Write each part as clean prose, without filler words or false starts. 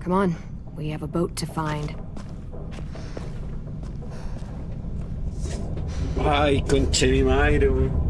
Come on, we have a boat to find. Ay, conche mi madre, weón.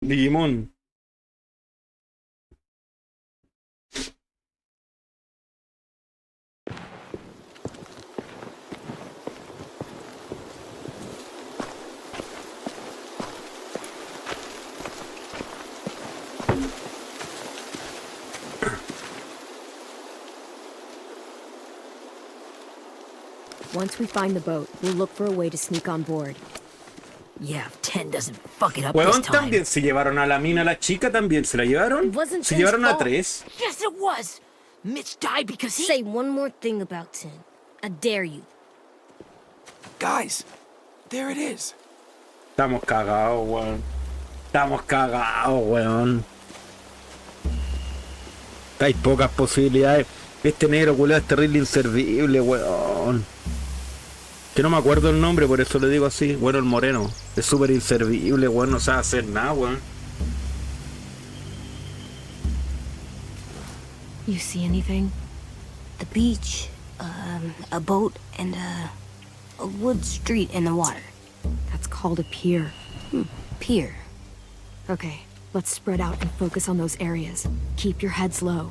Digimon. Once we find the boat, we'll look for a way to sneak on board. Yeah, if 10 doesn't fuck it up Weón, this time. también se llevaron a la mina, a la chica también. ¿Se la llevaron? Wasn't Se Tim's llevaron a fault. 3. Yes, it was. Mitch died because he... Say one more thing about Tin. I dare you. Guys, there it is. Estamos cagados, weón. Estamos cagados, weón. Hay pocas posibilidades. Este negro culiao es terrible inservible, weón. Que no me acuerdo el nombre, por eso le digo así. Bueno, el moreno. Es súper inservible, weón. No sabe hacer nada, weón. You see anything? The beach, a boat, and a wood street in the water. That's called a pier. Pier. Okay, let's spread out and focus on those areas. Keep your heads low.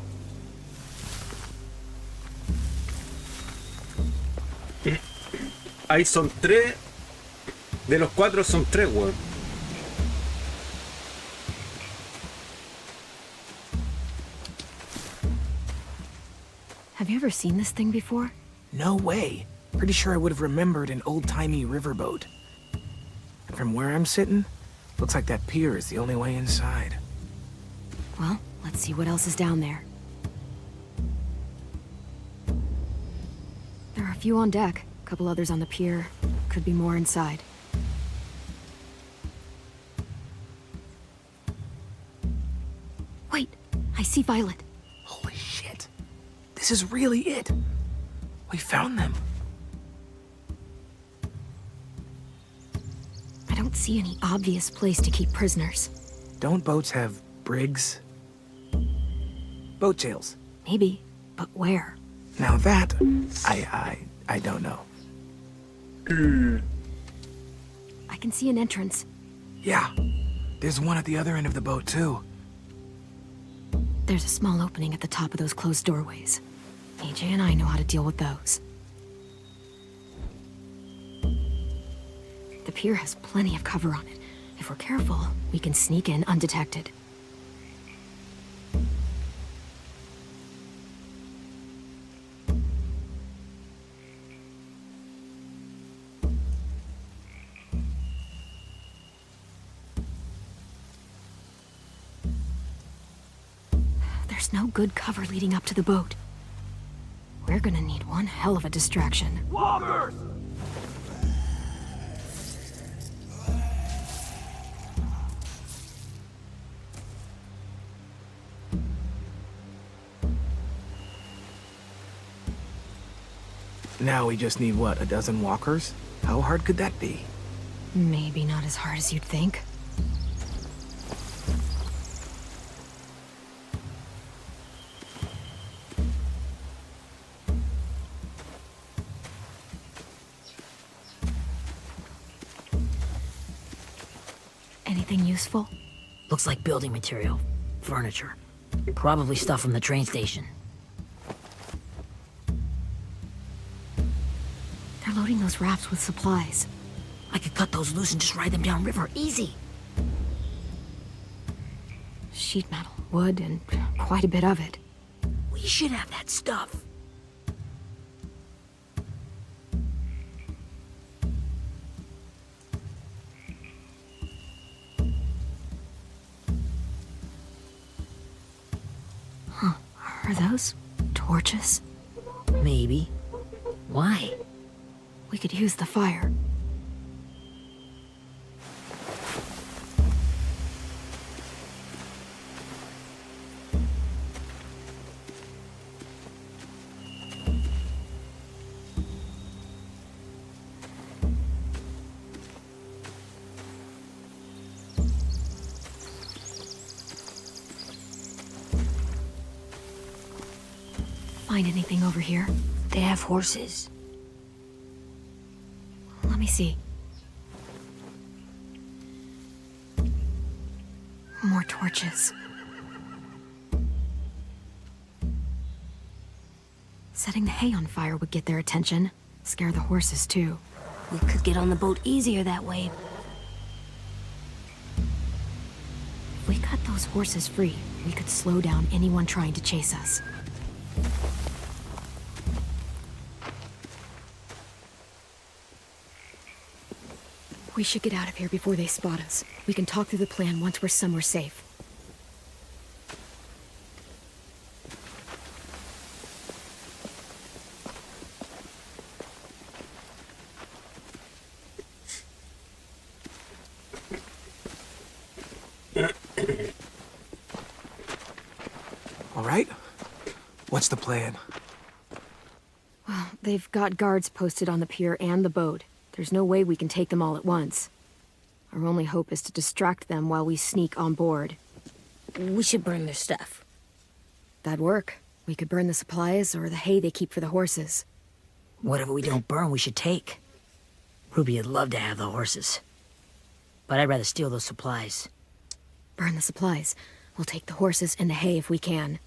Ahí son 3. De los 4 son 3, weón. Have you ever seen this thing before? No way. Pretty sure I would have remembered an old-timey riverboat. And from where I'm sitting, looks like that pier is the only way inside. Well, let's see what else is down there. There are a few on deck, a couple others on the pier. Could be more inside. Wait, I see Violet. Holy shit. This is really it. We found them. I don't see any obvious place to keep prisoners. Don't boats have brigs? Boat jails. Maybe, but where? Now that, I don't know. I can see an entrance. Yeah, there's one at the other end of the boat too. There's a small opening at the top of those closed doorways. AJ and I know how to deal with those. The pier has plenty of cover on it. If we're careful, we can sneak in undetected. There's no good cover leading up to the boat. We're gonna need one hell of a distraction. Walkers! Now we just need, what, a dozen walkers? How hard could that be? Maybe not as hard as you'd think. Anything useful? Looks like building material. Furniture. Probably stuff from the train station. They're loading those rafts with supplies. I could cut those loose and just ride them downriver. Easy. Sheet metal, wood, and quite a bit of it. We should have that stuff. Are those torches? Maybe. Why? We could use the fire. Find anything over here? They have horses. Let me see. More torches. Setting the hay on fire would get their attention. Scare the horses, too. We could get on the boat easier that way. If we cut those horses free, we could slow down anyone trying to chase us. We should get out of here before they spot us. We can talk through the plan once we're somewhere safe. All right? What's the plan? Well, they've got guards posted on the pier and the boat. There's no way we can take them all at once. Our only hope is to distract them while we sneak on board. We should burn their stuff. That'd work. We could burn the supplies or the hay they keep for the horses. Whatever we don't burn, we should take. Ruby'd love to have the horses. But I'd rather steal those supplies. Burn the supplies. We'll take the horses and the hay if we can.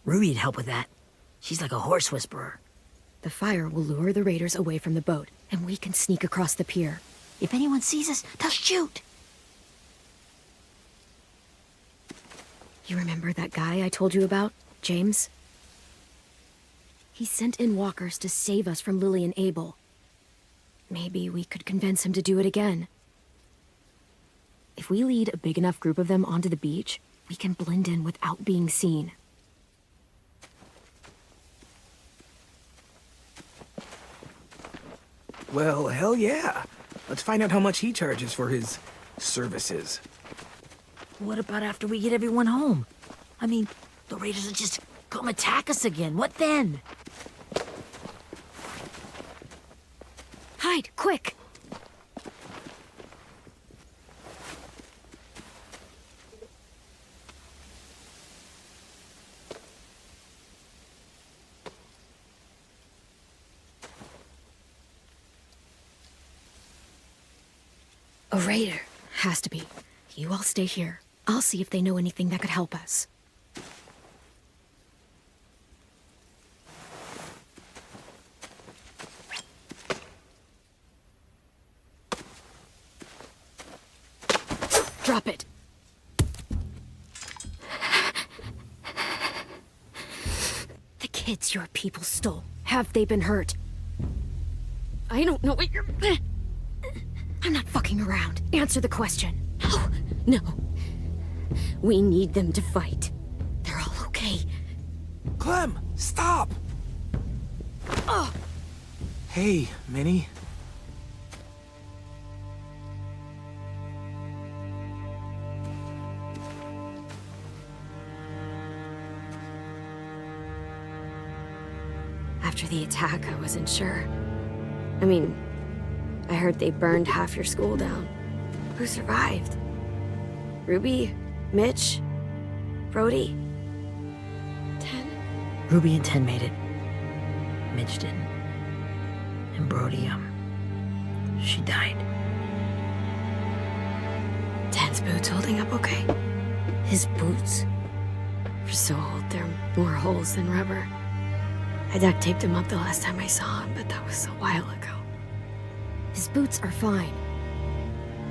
Ruby'd help with that. She's like a horse whisperer. The fire will lure the raiders away from the boat, and we can sneak across the pier. If anyone sees us, they'll shoot. You remember that guy I told you about, James? He sent in walkers to save us from Lily and Abel. Maybe we could convince him to do it again. If we lead a big enough group of them onto the beach, we can blend in without being seen. Well, hell yeah. Let's find out how much he charges for his services. What about after we get everyone home? I mean, the raiders will just come attack us again. What then? Hide, quick! A raider. Has to be. You all stay here. I'll see if they know anything that could help us. Drop it. The kids your people stole. Have they been hurt? I don't know what you're... I'm not fucking around. Answer the question. No. We need them to fight. They're all okay. Clem, stop! Oh! Hey, Minnie. After the attack, I wasn't sure. I mean, I heard they burned half your school down. Who survived? Ruby? Mitch? Brody? 10? Ruby and 10 made it. Mitch didn't. And Brody, she died. Dan's boots holding up okay? His boots. They're so old, there are more holes than rubber. I duct taped him up the last time I saw him, but that was a while ago. His boots are fine.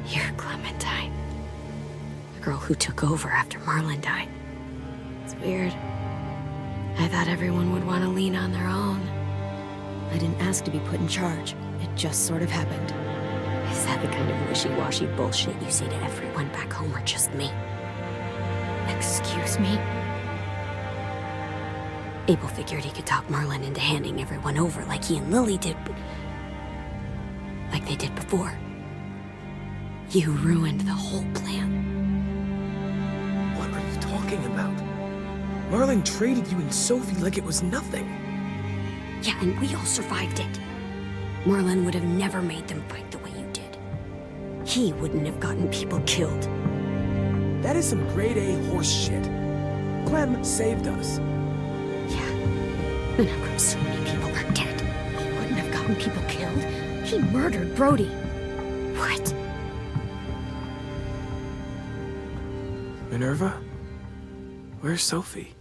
You're Clementine. The girl who took over after Marlon died. It's weird. I thought everyone would want to lean on their own. I didn't ask to be put in charge. It just sort of happened. Is that the kind of wishy-washy bullshit you say to everyone back home, or just me? Excuse me? Abel figured he could talk Marlon into handing everyone over like he and Lily did, but... like they did before. You ruined the whole plan. What are you talking about? Marlon traded you and Sophie like it was nothing. Yeah, and we all survived it. Marlon would have never made them fight the way you did. He wouldn't have gotten people killed. That is some grade A horse shit. Clem saved us. Yeah, and how come so many people are dead? He wouldn't have gotten people killed. He murdered Brody. What? Minerva? Where's Sophie?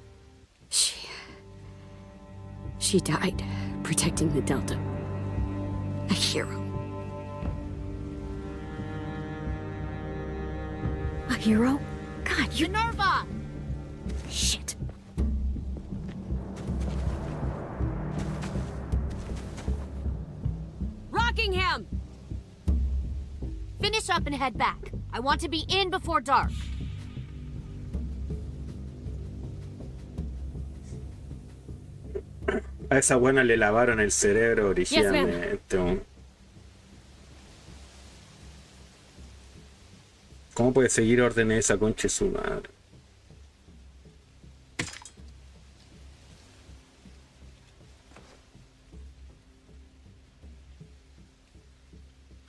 She died protecting the Delta. A hero. A hero? God, you... Minerva! Shit. Rockingham! Finish up and head back. I want to be in before dark. A esa buena le lavaron el cerebro originalmente. ¿Cómo puede seguir órdenes esa concha de su madre?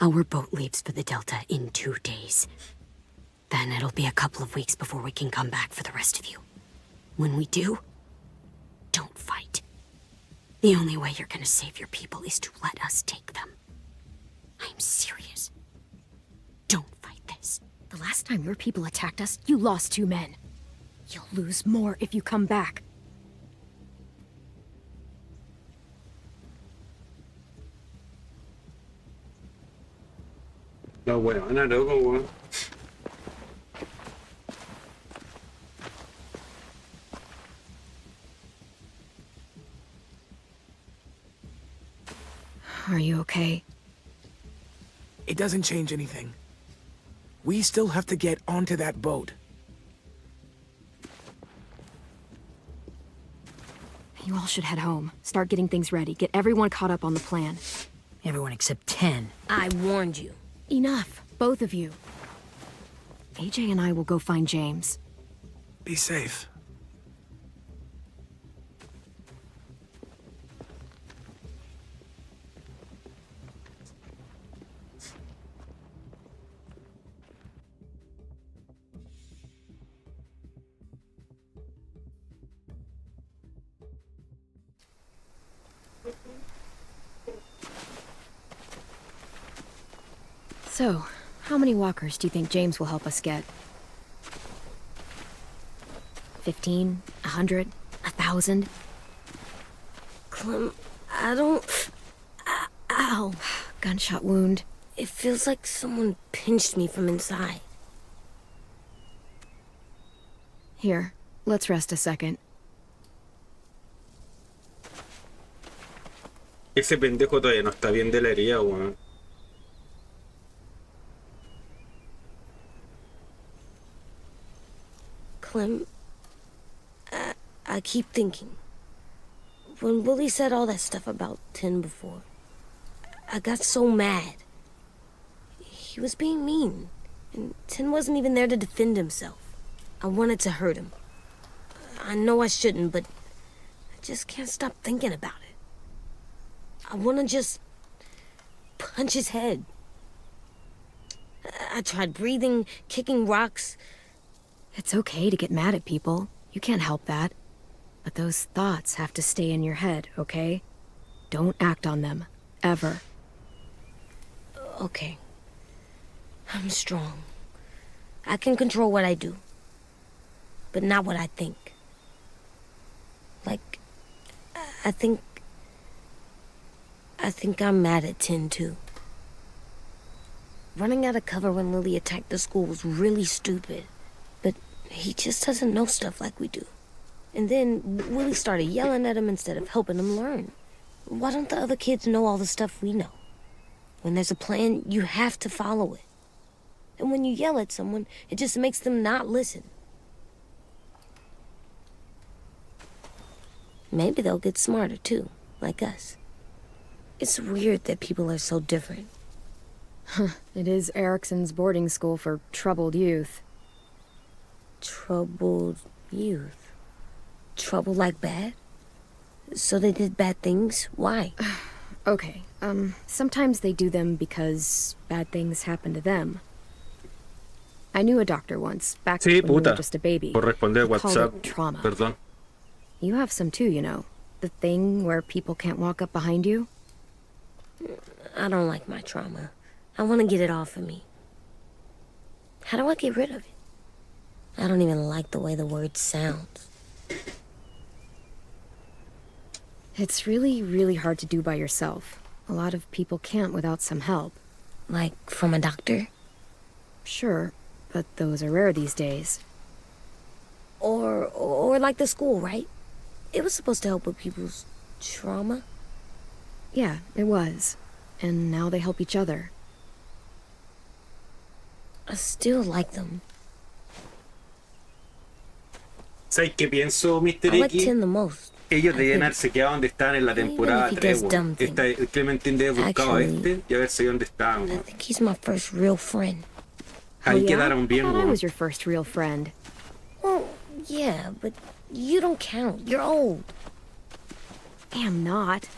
Our boat leaves for the Delta in 2 days. Then it'll be a couple of weeks before we can come back for the rest of you. When we do, don't fight. The only way you're gonna save your people is to let us take them. I'm serious. Don't fight this. The last time your people attacked us, you lost 2 men. You'll lose more if you come back. La huevona, loco, weón. Are you okay? It doesn't change anything. We still have to get onto that boat. You all should head home. Start getting things ready. Get everyone caught up on the plan. Everyone except 10. I warned you. Enough, both of you. AJ and I will go find James. Be safe. So, how many walkers do you think James will help us get? 15? 100? 1,000? Clem, I don't... Ow. Gunshot wound. It feels like someone pinched me from inside. Here, let's rest a second. Ese pendejo todavía no está bien de la herida, weón. Clem, I keep thinking. When Willie said all that stuff about Tin before, I got so mad. He was being mean, and Tin wasn't even there to defend himself. I wanted to hurt him. I know I shouldn't, but I just can't stop thinking about it. I want to just punch his head. I tried breathing, kicking rocks. It's okay to get mad at people. You can't help that. But those thoughts have to stay in your head, okay? Don't act on them. Ever. Okay. I'm strong. I can control what I do, but not what I think. Like, I think I'm mad at Tin, too. Running out of cover when Lily attacked the school was really stupid, but he just doesn't know stuff like we do. And then Willie started yelling at him instead of helping him learn. Why don't the other kids know all the stuff we know? When there's a plan, you have to follow it. And when you yell at someone, it just makes them not listen. Maybe they'll get smarter too, like us. It's weird that people are so different. It is Erickson's boarding school for troubled youth. Troubled youth? Trouble like bad? So they did bad things? Why? Okay, sometimes they do them because bad things happen to them. I knew a doctor once, back Sí, when we puta. were just a baby. Por responder He called WhatsApp. it trauma. Perdón. You have some too, you know. The thing where people can't walk up behind you. I don't like my trauma. I want to get it off of me. How do I get rid of it? I don't even like the way the word sounds. It's really, really hard to do by yourself. A lot of people can't without some help. Like from a doctor? Sure, but those are rare these days. Or like the school, right? It was supposed to help with people's trauma. Yeah, it was. And now they help each other. I still like them. ¿Sabes qué pienso, Mr. I like X? Tin the most. Ellos I debían think. haberse quedado donde estaban en la temporada Even if he 3, does dumb weón. Esta Clementine debe haber buscado a Actually, y haber sabido dónde estaban, I weón. think he's my first real friend. Ahí Oh, yeah? quedaron bien, I thought I weón. was your first real friend. Well, yeah, but you don't count. You're old. I am not.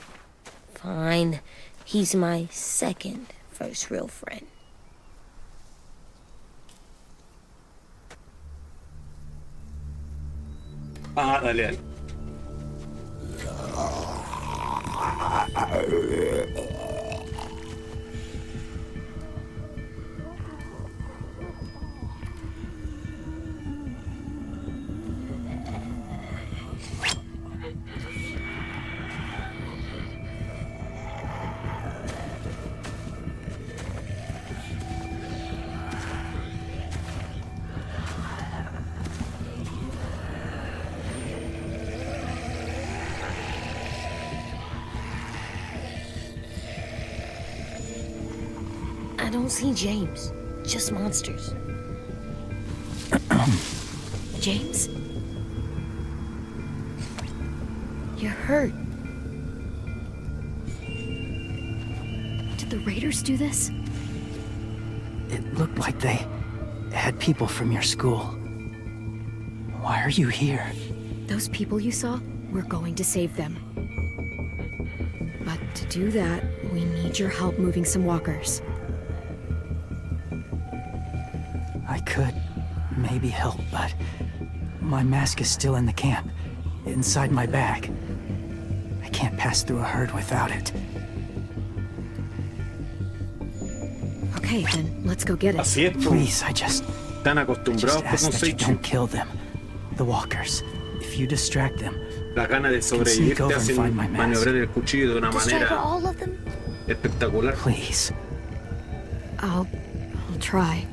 Fine. He's my second first real friend. Ah, dale, dale. I don't see James. Just monsters. James? You're hurt. Did the Raiders do this? It looked like they had people from your school. Why are you here? Those people you saw, we're going to save them. But to do that, we need your help moving some walkers. I could maybe help, but my mask is still in the camp, inside my bag. I can't pass through a herd without it. Okay, then let's go get it. Así es, po. Please, I just Están acostumbrados por ask that you Seichu. don't kill them. The walkers. If you distract them, Las ganas de sobrevivir te hacen maniobrar el cuchillo de una Distract manera all of them? espectacular. please. I'll try.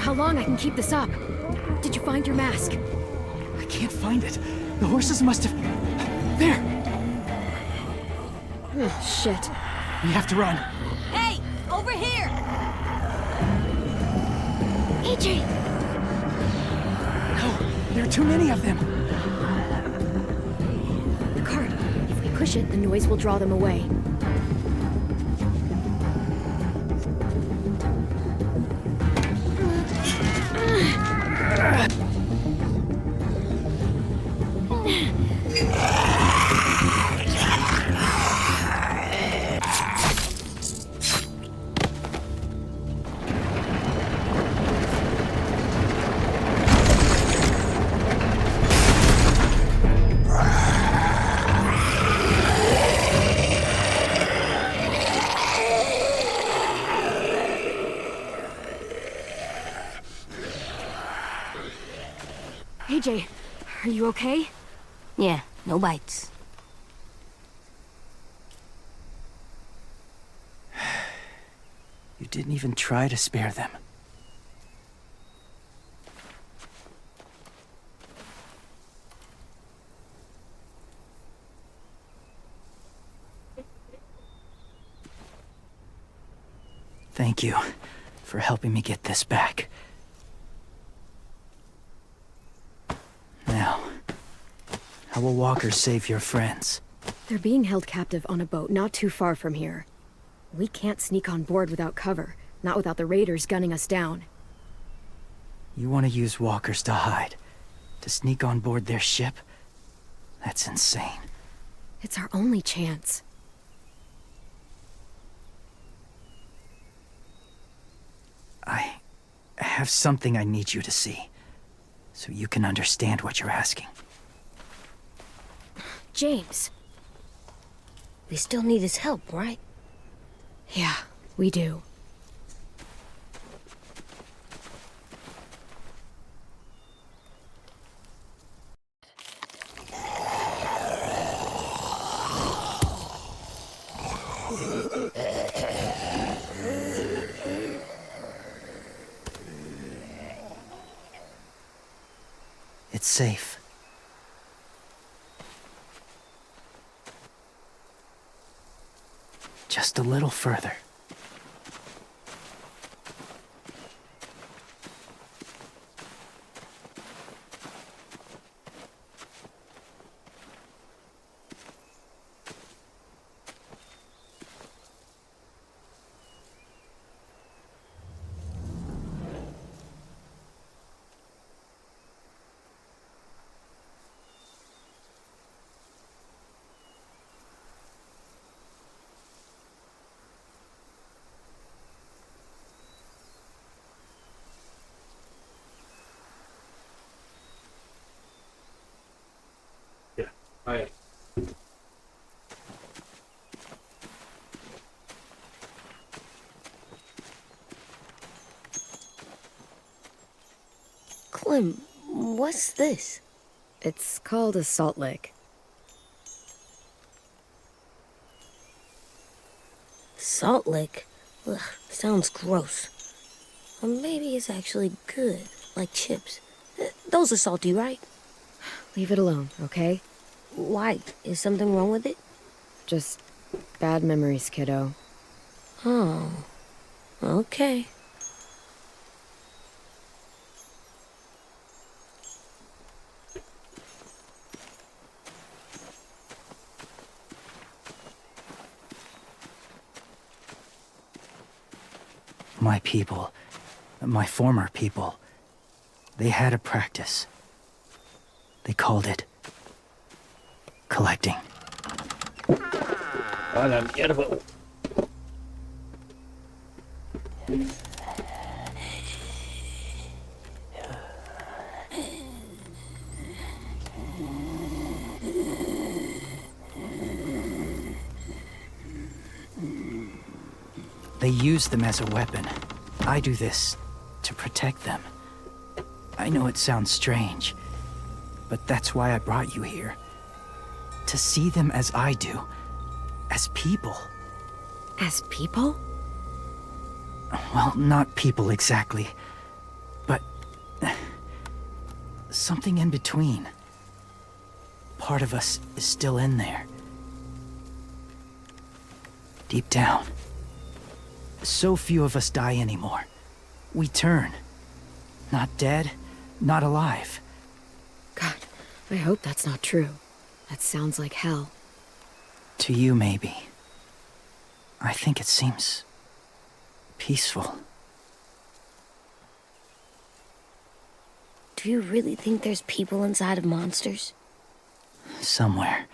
How long I can keep this up? Did you find your mask? I can't find it. The horses must have... There! Shit. We have to run. Hey, over here! AJ! No, there are too many of them. The cart. If we push it, the noise will draw them away. AJ, are you okay? Yeah, no bites. You didn't even try to spare them. Thank you for helping me get this back. Now, how will walkers save your friends? They're being held captive on a boat not too far from here. We can't sneak on board without cover, not without the raiders gunning us down. You want to use walkers to hide? To sneak on board their ship? That's insane. It's our only chance. I have something I need you to see, so you can understand what you're asking. James. We still need his help, right? Yeah, we do. It's safe. Just a little further. Alright. Clem, what's this? It's called a salt lick. Salt lick? Ugh, sounds gross. Or maybe it's actually good, like chips. Those are salty, right? Leave it alone, okay? Why? Is something wrong with it? Just bad memories, kiddo. Oh, okay. My people, my former people, they had a practice. They called it collecting. A la mierda. They use them as a weapon. I do this to protect them. I know it sounds strange, but that's why I brought you here. To see them as I do. As people. As people? Well, not people exactly, but something in between. Part of us is still in there. Deep down, So few of us die anymore. We turn. Not dead, not alive. God, I hope that's not true. That sounds like hell. To you, maybe. I think it seems peaceful. Do you really think there's people inside of monsters? Somewhere.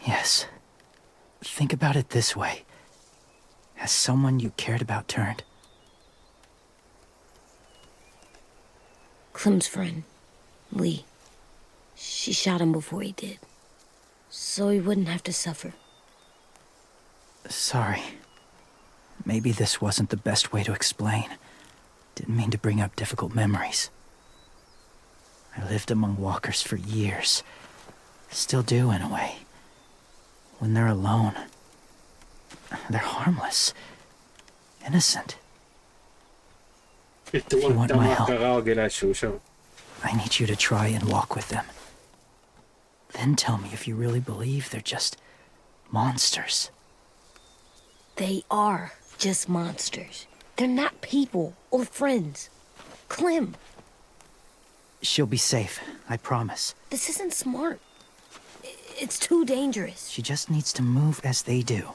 Yes. Think about it this way. Has someone you cared about turned? Clem's friend, Lee. She shot him before he did. So he wouldn't have to suffer. Sorry. Maybe this wasn't the best way to explain. Didn't mean to bring up difficult memories. I lived among walkers for years. Still do, in a way. When they're alone, they're harmless. Innocent. Este you weón want está my más help? cagado que la chucha. I need you to try and walk with them. Then tell me if you really believe they're just monsters. They are just monsters. They're not people or friends. Clem, She'll be safe, I promise. this isn't smart. It's too dangerous. She just needs to move as they do.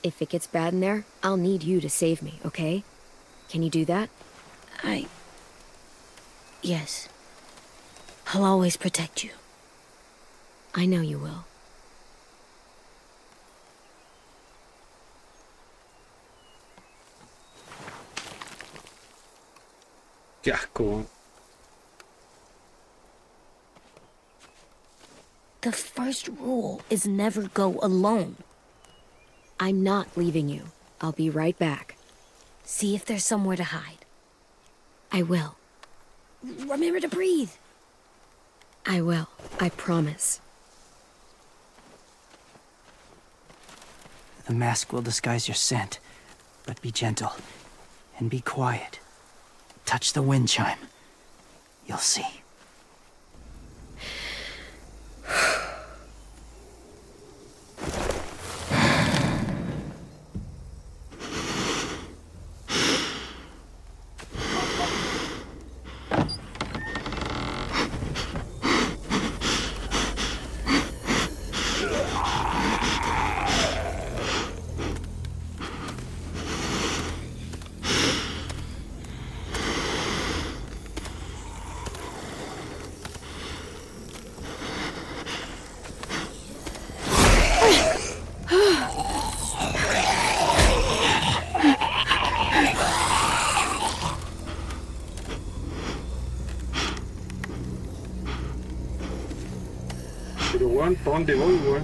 If it gets bad in there, I'll need you to save me, okay? Can you do that? Yes. I'll always protect you. I know you will. Qué asco, weón. The first rule is never go alone. I'm not leaving you. I'll be right back. See if there's somewhere to hide. I will. Remember to breathe. I will. I promise. The mask will disguise your scent, but be gentle and be quiet. Touch the wind chime. You'll see. Pero weón, ¿para dónde voy, weón?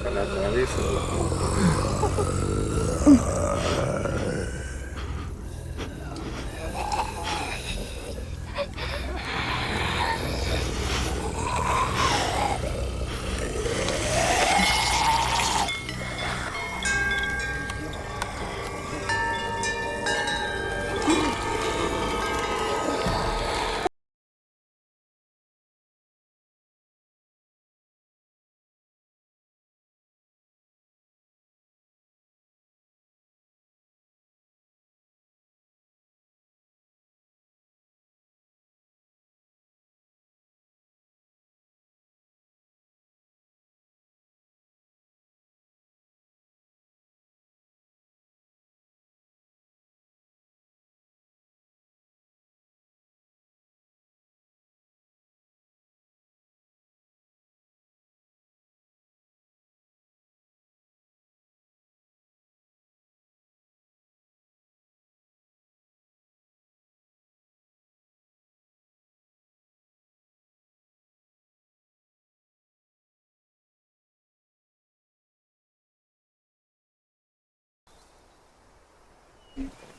A la cabeza.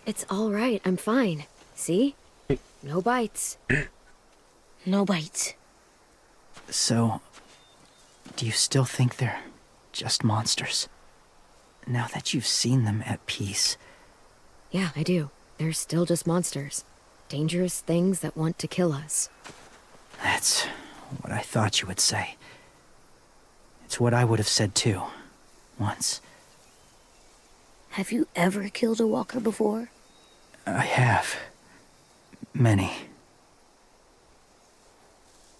It's all right. I'm fine. See? No bites. No bites. So, do you still think they're just monsters? Now that you've seen them at peace, Yeah, I do. They're still just monsters. Dangerous things that want to kill us. that's what I thought you would say. It's what I would have said too, once. Have you ever killed a walker before? I have. Many.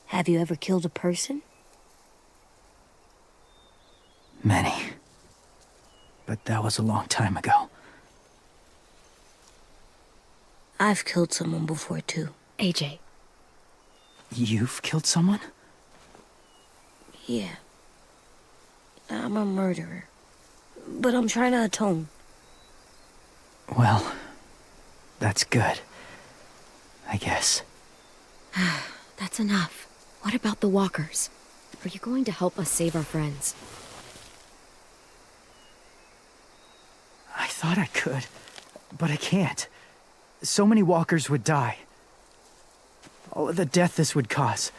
Have you ever killed a person? Many. But that was a long time ago. I've killed someone before, too. AJ, You've killed someone? Yeah. I'm a murderer. But I'm trying to atone. Well, that's good. I guess. that's enough. What about the walkers? Are you going to help us save our friends? I thought I could, but I can't. So many walkers would die. All of the death this would cause.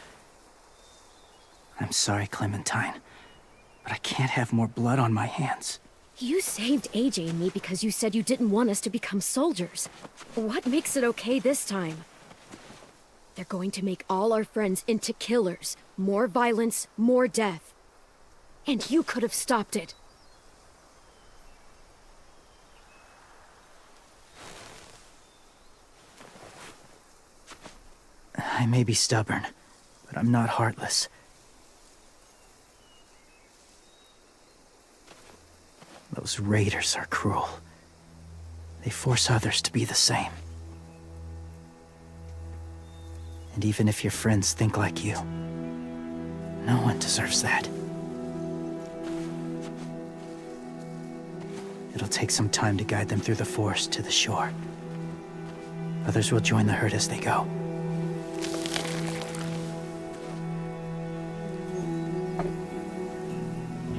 I'm sorry, Clementine, but I can't have more blood on my hands. You saved AJ and me because you said you didn't want us to become soldiers. What makes it okay this time? They're going to make all our friends into killers. More violence, more death. And you could have stopped it. I may be stubborn, but I'm not heartless. Those raiders are cruel. They force others to be the same. And even if your friends think like you, no one deserves that. It'll take some time to guide them through the forest to the shore. Others will join the herd as they go.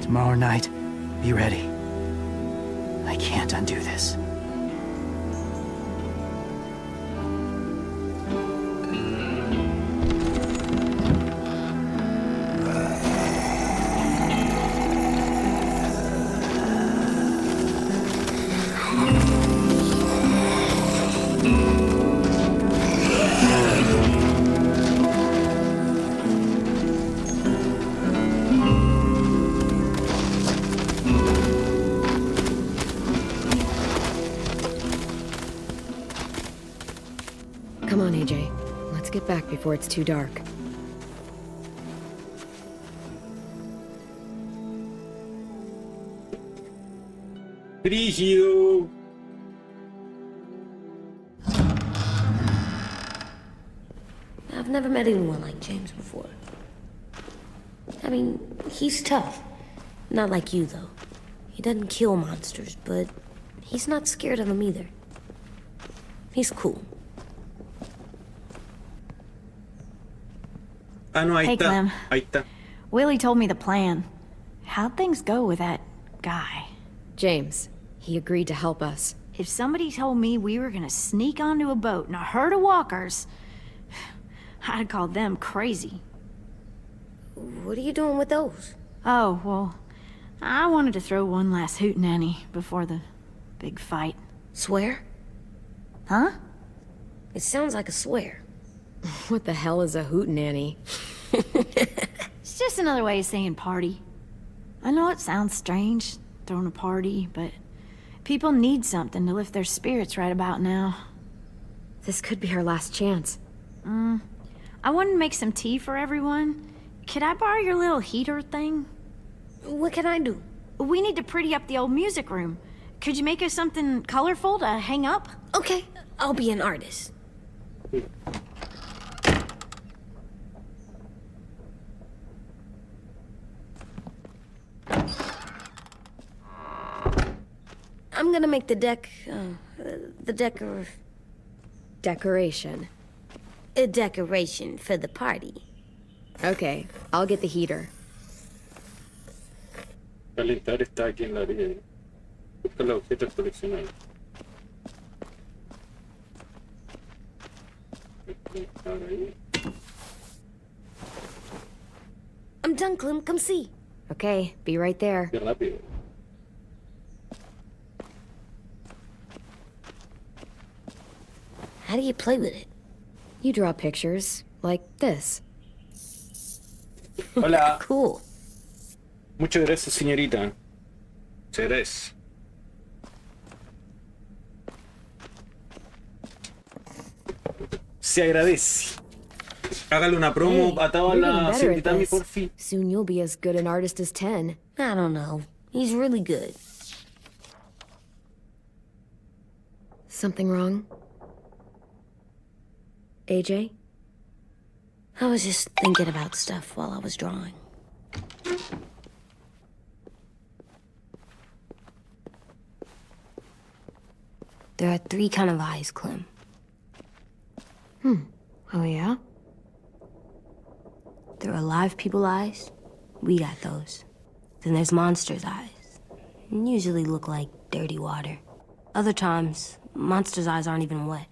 Tomorrow night, be ready. I can't undo this. Come on, AJ. Let's get back before it's too dark. Brígido. I've never met anyone like James before. I mean, he's tough. Not like you, though. He doesn't kill monsters, but he's not scared of them either. He's cool. Ah, no, ahí Hey, está. Clem. Ahí está. Willie told me the plan. How'd things go with that guy? James, he agreed to help us. If somebody told me we were gonna sneak onto a boat and a herd of walkers, I'd call them crazy. What are you doing with those? Oh, well, I wanted to throw one last hootenanny before the big fight. Swear? Huh? It sounds like a swear. What the hell is a hootenanny? It's just another way of saying party. I know it sounds strange, throwing a party, but people need something to lift their spirits right about now. This could be our last chance. I wanted to make some tea for everyone. Could I borrow your little heater thing? What can I do? We need to pretty up the old music room. Could you make us something colorful to hang up? Okay, I'll be an artist. I'm gonna make the Decoration. a decoration for the party. Okay, I'll get the heater. Calentar está aquí en la orilla. Busca los objetos coleccionables. Ahora ahí. I'm done, Clem. Come see. Okay, be right there. Qué rápido. How do you play with it? You draw pictures, like this. Hola. Cool. Muchas gracias, señorita. Muchas gracias. Se agradece. Hágale una promo Hey, a toda you're getting la better at cientita this. por fin. Soon you'll be as good an artist as 10. I don't know. He's really good. Something wrong? AJ? I was just thinking about stuff while I was drawing. There are 3 kind of eyes, Clem. Oh, yeah? There are live people eyes. We got those. Then there's monsters' eyes. Usually look like dirty water. Other times, monsters' eyes aren't even wet.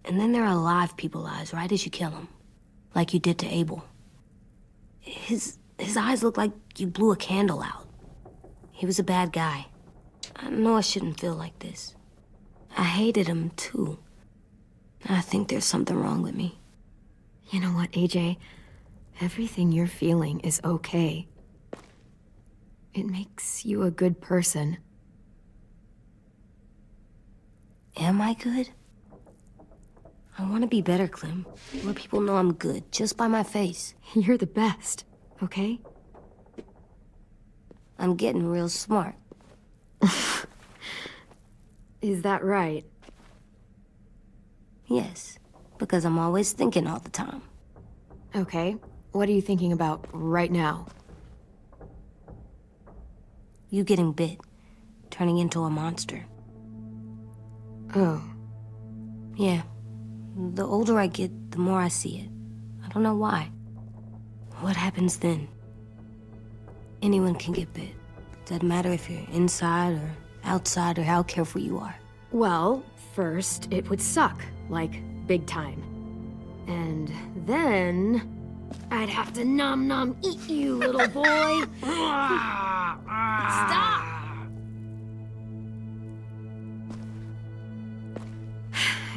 And then there are live people eyes right as you kill them. Like you did to Abel. His eyes look like you blew a candle out. He was a bad guy. I know I shouldn't feel like this. I hated him, too. I think there's something wrong with me. You know what, AJ? Everything you're feeling is okay. It makes you a good person. Am I good? I want to be better, Clem. Where people know I'm good, just by my face. You're the best, okay? I'm getting real smart. Is that right? Yes, because I'm always thinking all the time. Okay. What are you thinking about right now? You getting bit, turning into a monster. Oh. Yeah. The older I get, the more I see it. I don't know why. What happens then? Anyone can get bit. Doesn't matter if you're inside or outside or how careful you are. Well, first, it would suck. Like, big time. And then... I'd have to nom eat you, little boy. Stop!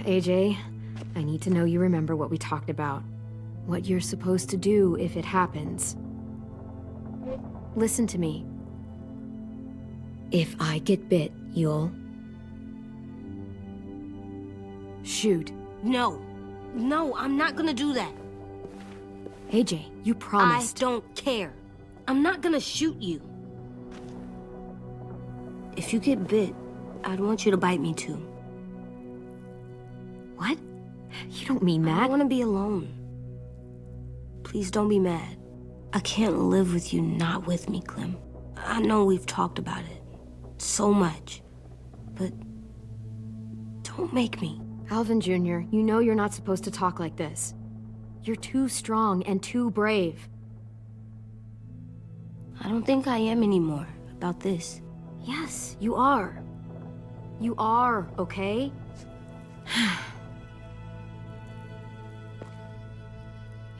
AJ, I need to know you remember what we talked about. What you're supposed to do if it happens. Listen to me. If I get bit, you'll... shoot. No. No, I'm not gonna do that. AJ, you promised. I don't care. I'm not gonna shoot you. If you get bit, I'd want you to bite me too. What? You don't mean I that. don't want to be alone. Please don't be mad. I can't live with you not with me, Clem. I know we've talked about it so much, but don't make me. Alvin Jr., you know you're not supposed to talk like this. You're too strong and too brave. I don't think I am anymore about this. Yes, you are. You are, okay?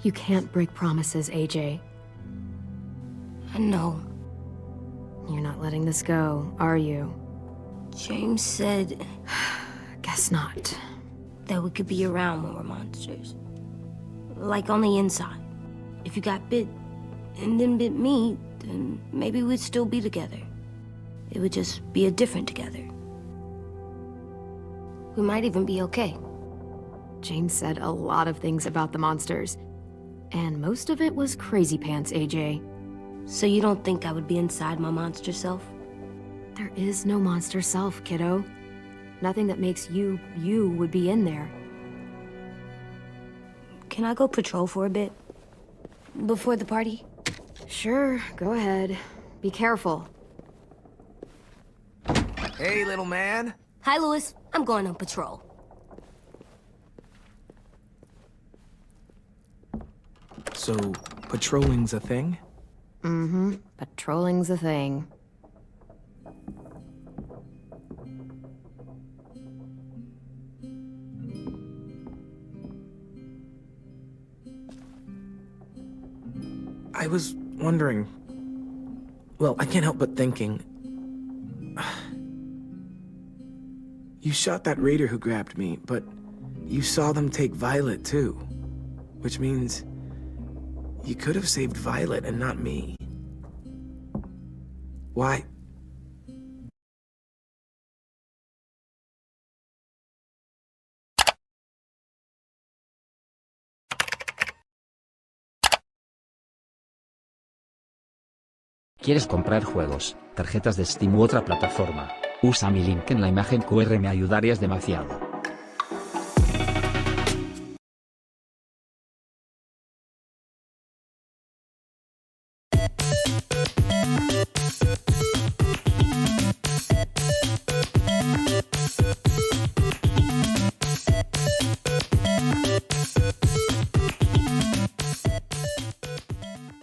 You can't break promises, AJ. I know. You're not letting this go, are you? James said Guess not. that we could be around when we're monsters. Like on the inside. If you got bit and then bit me, then maybe we'd still be together. It would just be a different together. We might even be okay. James said a lot of things about the monsters. And most of it was crazy pants, AJ. So you don't think I would be inside my monster self? There is no monster self, kiddo. Nothing that makes you, you would be in there. Can I go patrol for a bit? Before the party? Sure, go ahead. Be careful. Hey, little man. Hi, Louis. I'm going on patrol. So, patrolling's a thing? Mm-hmm. Patrolling's a thing. I was wondering... Well, I can't help but thinking... You shot that raider who grabbed me, but You saw them take Violet too, which means you could have saved Violet and not me. Why? ¿Quieres comprar juegos, tarjetas de Steam u otra plataforma? Usa mi link en la imagen QR, me ayudarías demasiado.